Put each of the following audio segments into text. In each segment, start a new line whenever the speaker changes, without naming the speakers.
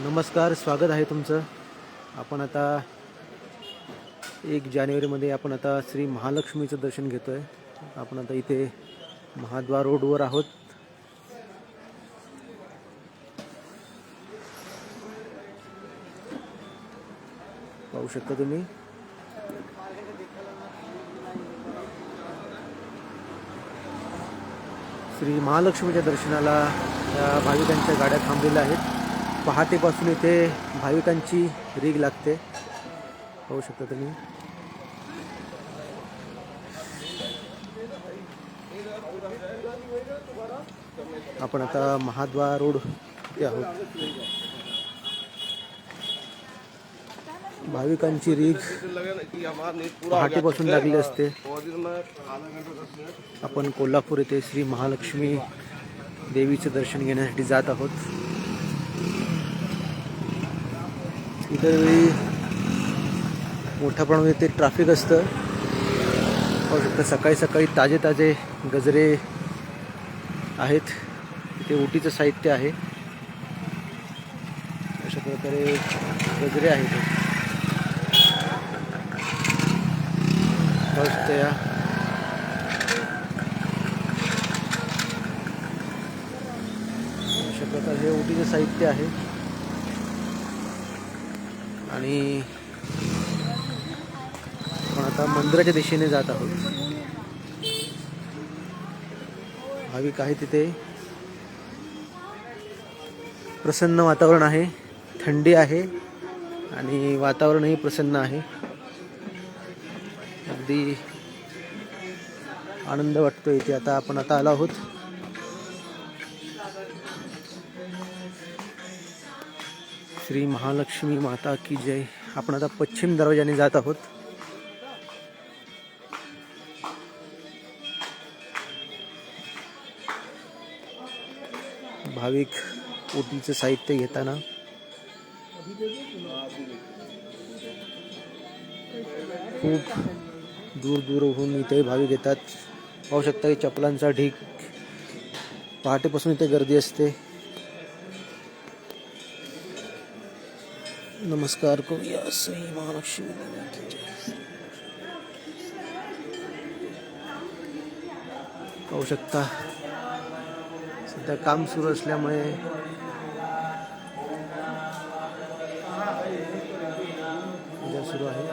नमस्कार, स्वागत आहे तुमचं. आपण आता 1 जानेवारीमध्ये आपण आता श्री महालक्ष्मीचं दर्शन घेतो आहे. आपण आता इथे महाद्वार रोडवर आहोत. पाहू शकता तुम्ही. श्री महालक्ष्मीच्या दर्शनाला या भाविकांच्या गाड्या थांबलेल्या आहेत. पहाटेपासून इथे भाविकांची रीग लागते. पाहू शकता तुम्ही. आपण आता महाद्वार रोड इथे आहोत. भाविकांची रीग पहाटेपासून लागली असते. आपण कोल्हापूर येथे श्री महालक्ष्मी देवीचे दर्शन घेण्यासाठी जात आहोत. इतर वेळी मोठ्या प्रमाणात इथे ट्रॅफिक असतं. पाहू शकता सकाळी सकाळी ताजे ताजे गजरे आहेत. इथे ओटीचं साहित्य आहे. अशा प्रकारे गजरे आहेत. पाहू शकता या अशा प्रकारे हे ओटीचं साहित्य आहे. आणि आपण आता मंदिराच्या दिशेने जात आहोत. भाविक आहे तिथे. प्रसन्न वातावरण आहे. थंडी आहे आणि वातावरणही प्रसन्न आहे. अगदी आनंद वाटतो इथे. आता आपण आलो आहोत श्री महालक्ष्मी माता की जय. आपण आता पश्चिम दरवाजाने जात आहोत. भाविक ओटीचं साहित्य घेताना खूप दूर दूरहून इथे भाविक येतात. पाहू शकता की चपलांचा ढीग. पहाटेपासून इथे गर्दी असते. नमस्कार करूया श्री महालक्ष्मी. पाहू शकता सध्या काम सुरू असल्यामुळे पूजा सुरू आहे.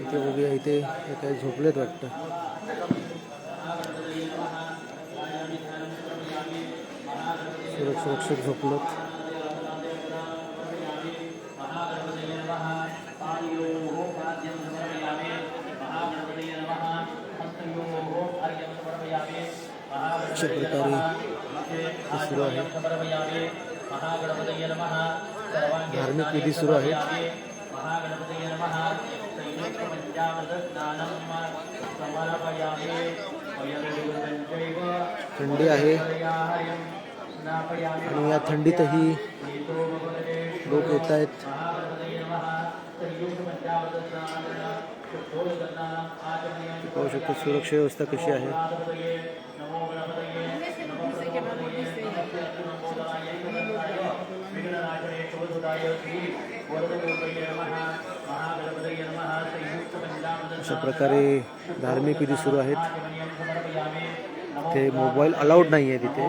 इथे उभे आहे. इथे काही झोपलेत वाटतं. सुरक्षित झोपलोत. अशा प्रकारे सुरू आहे. धार्मिक विधी सुरू आहेत. थंडी आहे आणि या थंडीतही लोक येत आहेत. पाहू शकतो सुरक्षा व्यवस्था कशी आहे. अशा प्रकारे धार्मिक विधी सुरू आहेत. ते मोबाईल अलाउड नाही आहे तिथे.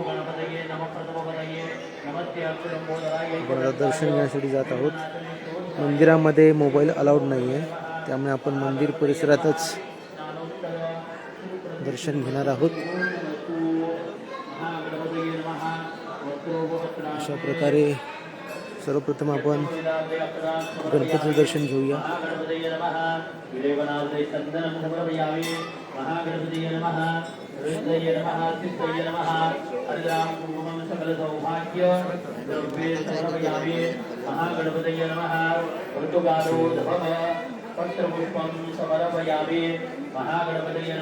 आपण दर्शन घेण्यासाठी जात आहोत. मंदिरामध्ये मोबाईल अलाउड नाही आहे. त्यामुळे आपण मंदिर परिसरातच दर्शन घेणार आहोत. अशा प्रकारे सर्वप्रथम आपण गणपतीचं दर्शन घेऊया.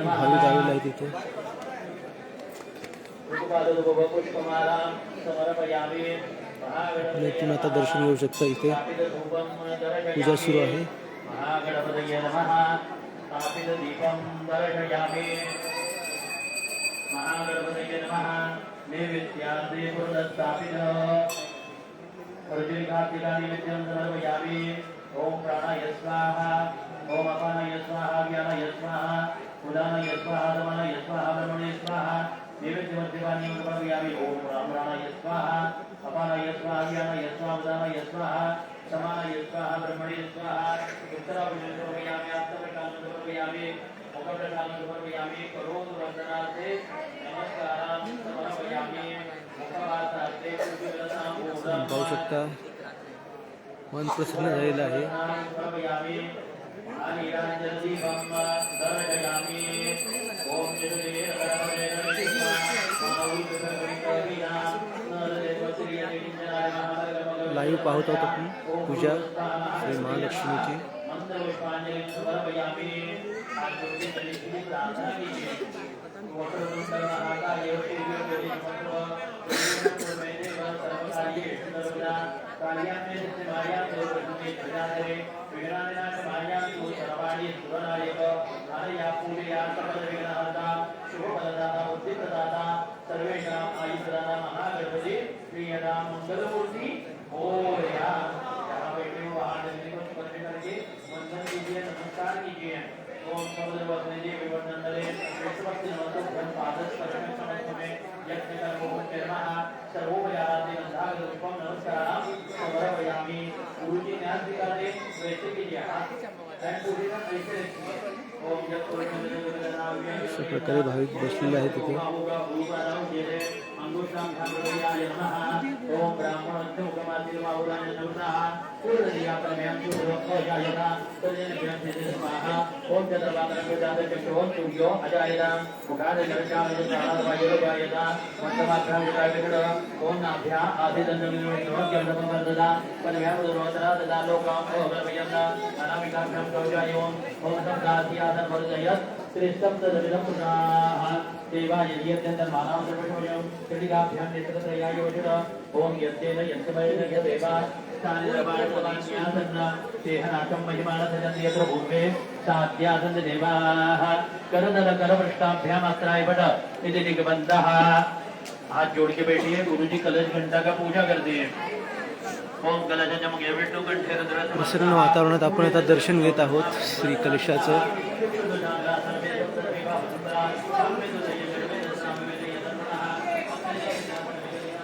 भाविक आलेला आहे तिथे. इथून आता दर्शन घेऊ शकता. इथे पूजा सुरू आहे.
महागणपतये नमः नैवेद्यार्थे पुरस्तापितः अर्जुन कार्तिकानि नित्यं समर्पयामि ओम प्राणाय स्वाहा ओम अपानाय स्वाहा व्यानाय स्वाहा उदानाय स्वाहा समानाय स्वाहा ब्रह्मणे स्वाहा नैवेद्यमध्यपानीं समर्पयामि ओम प्राणाय स्वाहा अपानाय स्वाहा व्यानाय स्वाहा उदानाय स्वाहा समानाय स्वाहा ब्रह्मणे स्वाहा उत्तराभिषेकं समर्पयामि आत्मप्रसादं समर्पयामि मुखप्रसादं समर्पयामि करोदवन्दनार्थे नमस्कारान् समर्पयामि मुखवासार्थे कुशलतां
पाहू शकता मन प्रसन्न झालेलं आहे. लाईव्ह पाहत आहोत आपण पूजा श्री महालक्ष्मीची. अशा प्रकारे भाविक बसलेले आहेत तिथे.
देवा यदि अत्यंत मानव सर्वशोयं त्रिकाभ्यां नेत्रत्रयाय वचन ओम यत्तेन यत्समयेन यदेवा स्थानिरवाणपदान्यासन्न तेहनाकं महिमानसजन् यत्र भूमे साध्यासन् देवाः करदल करपृष्ठाभ्याम् अस्त्राय पट इति निगबन्धः. हाथ जोड़ के बैठिए. गुरुजी कलश घंटा का पूजा करते हैं. ओम कलशाच्या मुखे विष्णु कंठे रुद्र
प्रसन्न वातावरणात आपण आता दर्शन घेत आहोत श्री कलशाचं.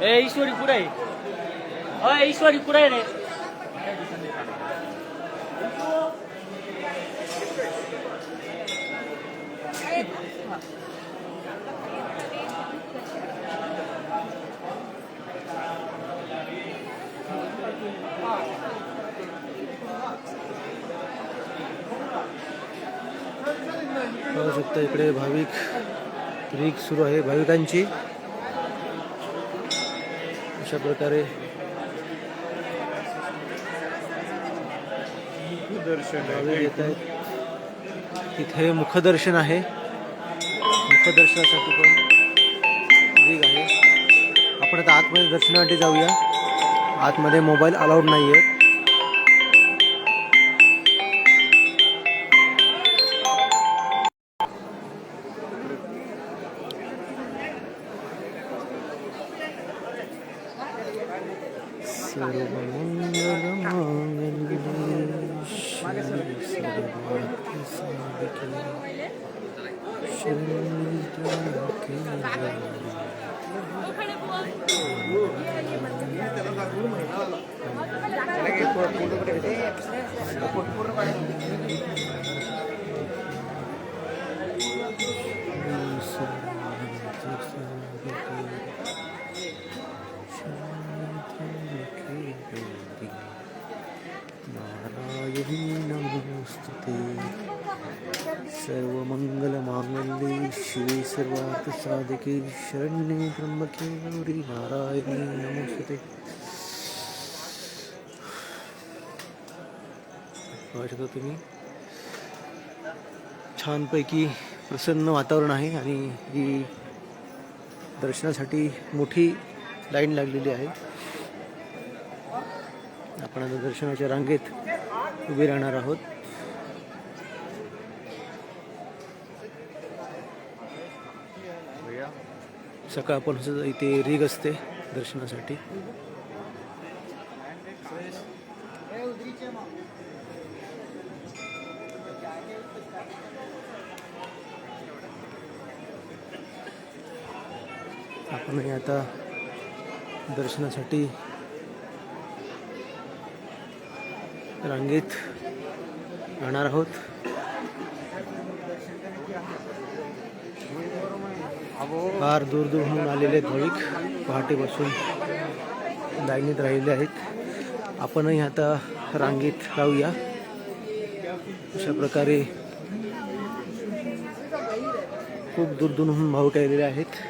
ईश्वरी पुढे ईश्वरी पुढे रे.
पाहू शकता इकडे भाविक रीग सुरू आहे भाविकांची. अशा प्रकारे भाविक येत आहेत. तिथे मुखदर्शन आहे. मुखदर्शनासाठी पण रीग आहे. आपण आता आतमध्ये दर्शनासाठी जाऊया. आतमध्ये मोबाईल अलाउड नाही आहे. सर्वमंगलमांगल्ये शिवे सर्वार्थसाधिके शरण्ये त्र्यंबके गौरी नारायणी नमोस्तुते. बघा तुम्ही छानपैकी प्रसन्न वातावरण आहे आणि ही दर्शनासाठी मोठी लाईन लागलेली आहे. आपण आता दर्शनाच्या रांगेत उभे राहणार आहोत.
भैया
सकाळपासून इथे रीग असते दर्शनासाठी. आपणही आता दर्शनासाठी रांगेत राहणार आहोत. फार दूर दूरहून आलेले आहेत भाविक, पहाटेपासून लाईनीत राहिले आहेत. आपणही आता रांगेत राहूया. अशा प्रकारे खूप दूर दूरहून भाविक आलेले आहेत.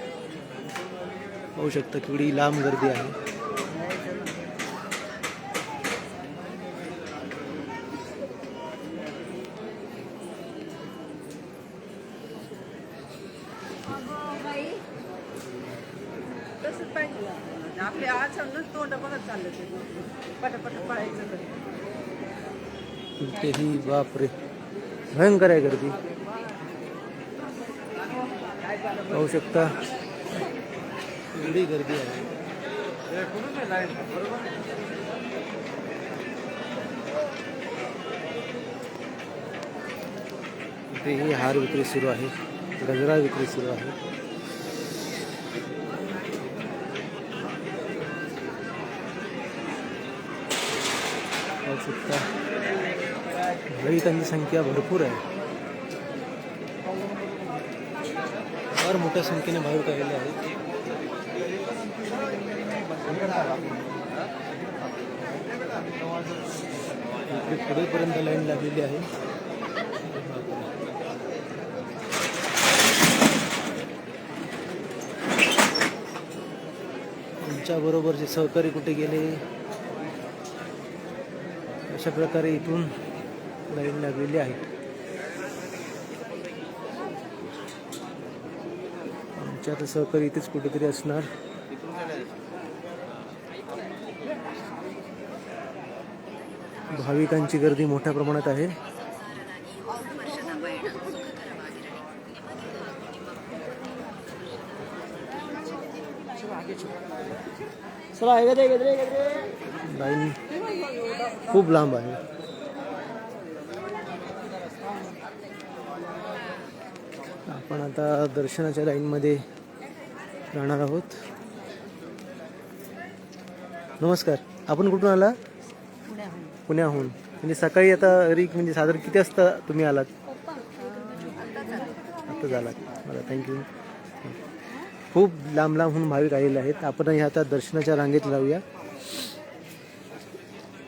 पाहू शकता केवढी लांब गर्दी आहे.
तसंच पाहिजे आपले आज समजून तोंड बघत चाललं ते पटापट पाहायचं तर.
इथेही बापरे भयंकर आहे गर्दी. पाहू शकता एवढी गर्दी आहे. इथेही हार विक्री सुरू आहे, गजरा विक्री सुरू आहे. पाहू शकता भाविकांची संख्या भरपूर आहे. फार मोठ्या संख्येने भाविक आलेले आहेत. इकडे पुढेपर्यंत लाईन लागलेली आहे. तुमच्या बरोबरचे सहकारी कुठे गेले? अशा प्रकारे इथून लाईन लागलेली आहे. आमच्या आता सहकारी इथेच कुठेतरी असणार. भाविकांची गर्दी मोठ्या प्रमाणात आहे. लाईन खूप लांब आहे. आपण आता दर्शनाच्या लाईनमध्ये राहणार आहोत. नमस्कार, आपण कुठून आला? पुण्याहून. म्हणजे सकाळी आता रीक म्हणजे साधारण किती वाजता तुम्ही आलात? आता झालात. मला थँक्यू. खूप लांब लांबहून भाविक आलेले आहेत. आपणही आता दर्शनाच्या रांगेत लावूया.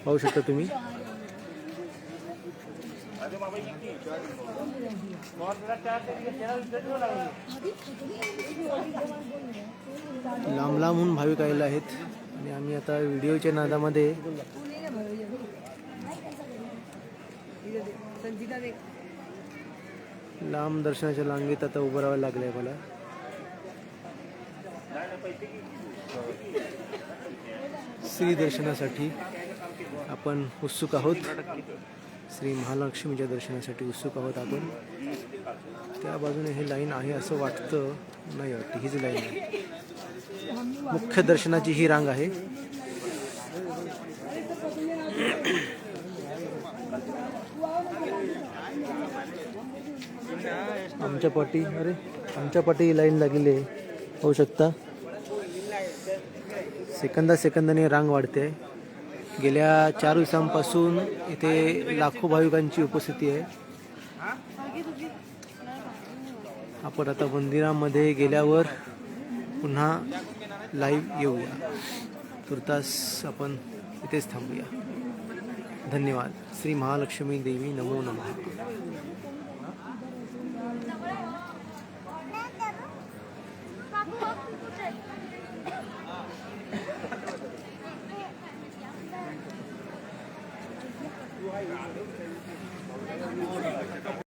पाहू शकता तुम्ही लांब लांबहून भाविक आलेले आहेत. आणि आम्ही आता व्हिडिओच्या नादामध्ये लांब दर्शनाच्या रांगेत आता उभं राहावं लागलं आहे मला. श्री दर्शनासाठी आपण उत्सुक आहोत. श्री महालक्ष्मीच्या दर्शनासाठी उत्सुक आहोत आपण. त्या बाजूने हे लाईन आहे असं वाटतं. नाही वाटतं, हीच लाईन आहे. मुख्य दर्शनाची ही रांग आहे. आमच्या पाठी लाईन लागलेली आहे. होऊ शकता सेकंदाने रांग वाढते. गेल्या 4 दिवसांपासून इथे लाखो भाविकांची उपस्थिती आहे. आपण आता मंदिरामध्ये गेल्यावर पुन्हा लाईव्ह येऊया. तुर्तास आपण इथेच थांबूया. धन्यवाद. श्री महालक्ष्मी देवी नमो नमः.